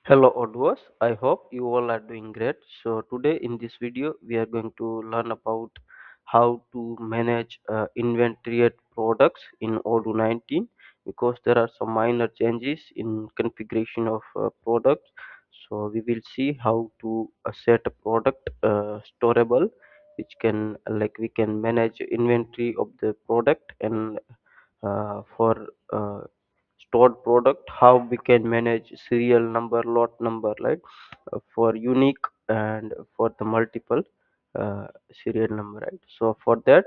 Hello Odoo, I hope you all are doing great. So today in this video we are going to learn about how to manage inventory products in Odoo 19 because there are some minor changes in configuration of products. So we will see how to set a product storable, which can we can manage inventory of the product, and for stored product how we can manage serial number, lot number, right, for unique and for the multiple uh, serial number, right. So for that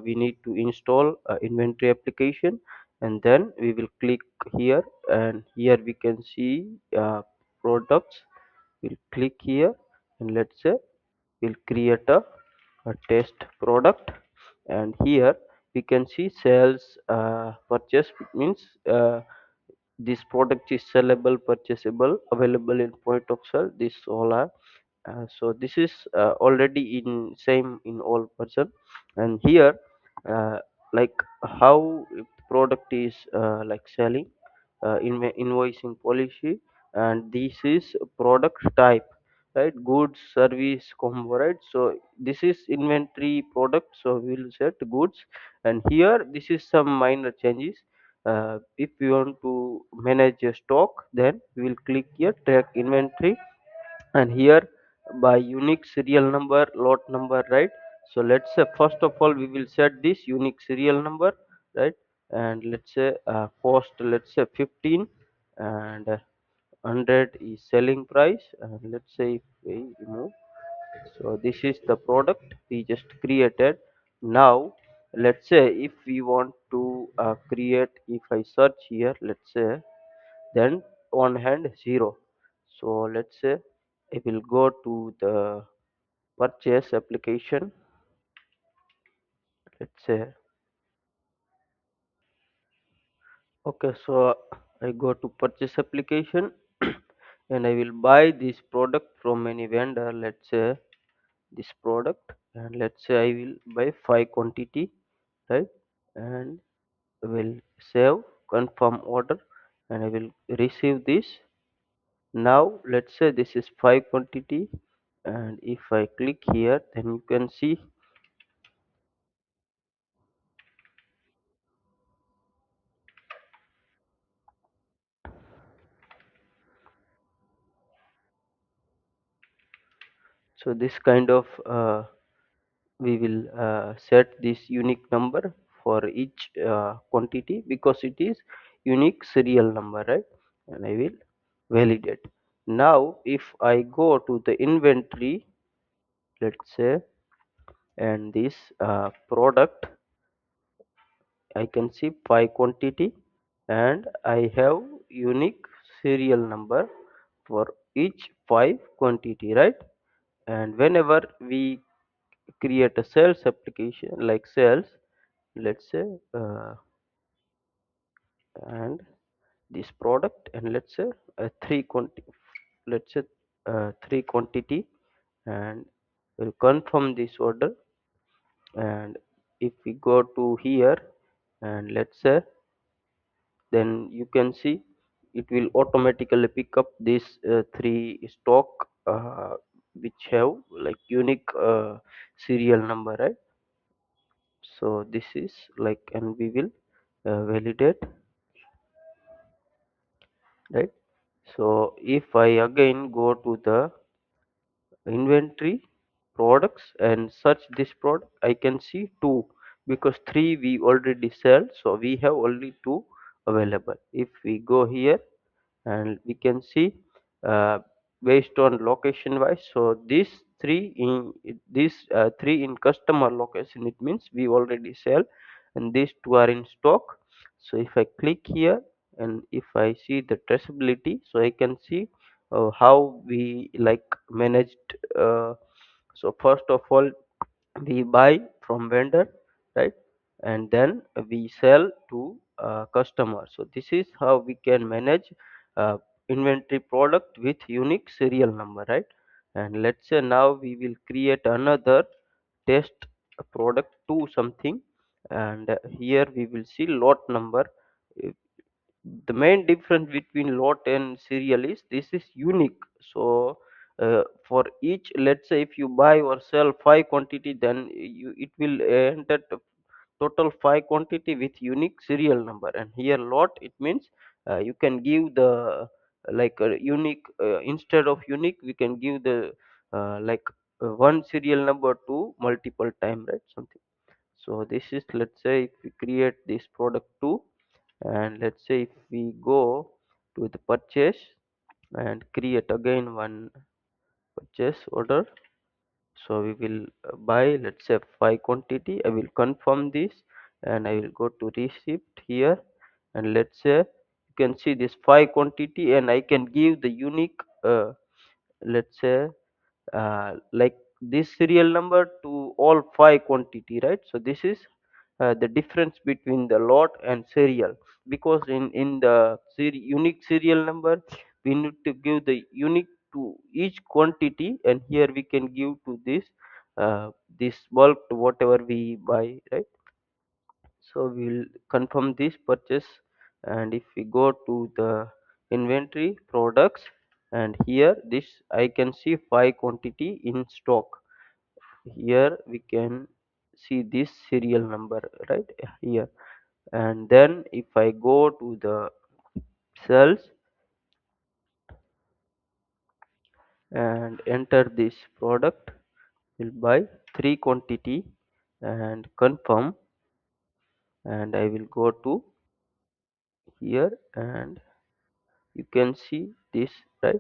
we need to install inventory application, and then we will click here, and here we can see products. We'll click here, and let's say we'll create a test product, and here we can see sales purchase. It means this product is sellable, purchasable, available in point of sale. This all are so this is already in same in all person. And here uh, like how product is selling, invoicing policy, and this is product type, right, goods service combo, right. So this is inventory product, so we'll set goods. And here this is some minor changes. If we want to manage a stock, then we will click here track inventory, and here by unique serial number, lot number, right. So let's say first of all we will set this unique serial number, right. And let's say cost, let's say 15, and 100 is selling price, and let's say if we remove, so this is the product we just created. Now let's say if we want to create, if I search here, let's say, then on hand 0. So let's say I will go to the purchase application, let's say. Okay, so I go to purchase application and I will buy this product from any vendor, let's say this product, and let's say I will buy 5 quantity, right. And will save, confirm order, and I will receive this. Now let's say this is 5 quantity, and if I click here, then you can see, so this kind of we will set this unique number for each quantity because it is unique serial number, right. And I will validate. Now if I go to the inventory, let's say, and this product, I can see 5 quantity, and I have unique serial number for each 5 quantity, right. And whenever we create a sales application like sales, let's say, and this product, and let's say 3 quantity, let's say 3 quantity, and we'll confirm this order. And if we go to here, and let's say, then you can see it will automatically pick up this 3 stock which have like unique serial number, right. So this is like, and we will validate, right. So if I again go to the inventory products and search this product, I can see 2 because 3 we already sell, so we have only 2 available. If we go here, and we can see uh, based on location wise, so this 3 in this 3 in customer location, it means we already sell, and these 2 are in stock. So if I click here, and if I see the traceability, so I can see how we like managed. So first of all we buy from vendor, right, and then we sell to customer. So this is how we can manage uh, inventory product with unique serial number, right. And let's say now we will create another test product to something, and here we will see lot number. The main difference between lot and serial is this is unique. So for each, let's say if you buy or sell five quantity, then it will enter total five quantity with unique serial number. And here lot, it means you can give the like a unique, instead of unique we can give the like one serial number to multiple time, right? Something. So this is, let's say if we create this product 2, and let's say if we go to the purchase and create again one purchase order. So we will buy, let's say, five quantity. I will confirm this, and I will go to receipt here, and let's say you can see this five quantity, and I can give the unique, let's say, like this serial number to all five quantity, right? So this is the difference between the lot and serial, because in the unique serial number we need to give the unique to each quantity, and here we can give to this bulk to whatever we buy, right? So we'll confirm this purchase, and if we go to the inventory products, and here this I can see five quantity in stock. Here we can see this serial number, right here. And then if I go to the cells and enter this product, will buy three quantity and confirm, and I will go to here, and you can see this, right?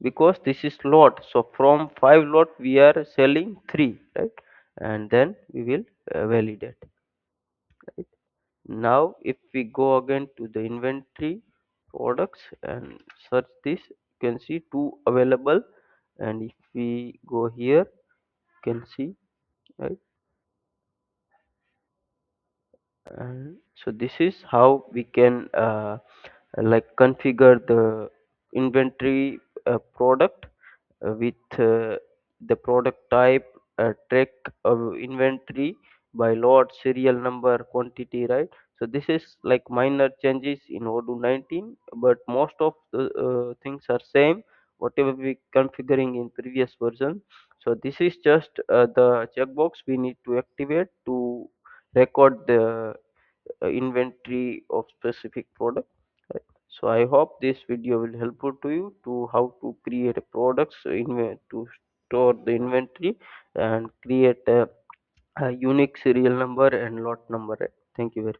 Because this is lot, so from five lot we are selling three, right? And then we will validate, right? Now if we go again to the inventory products and search this, you can see two available. And if we go here, you can see, right? And so this is how we can like configure the inventory product with the product type, track inventory by lot, serial number, quantity, right? So this is like minor changes in Odoo 19, but most of the things are same whatever we configuring in previous version. So this is just the checkbox we need to activate to record the inventory of specific product, right? So I hope this video will helpful to you to how to create a products to store the inventory and create a unique serial number and lot number, right? Thank you very much.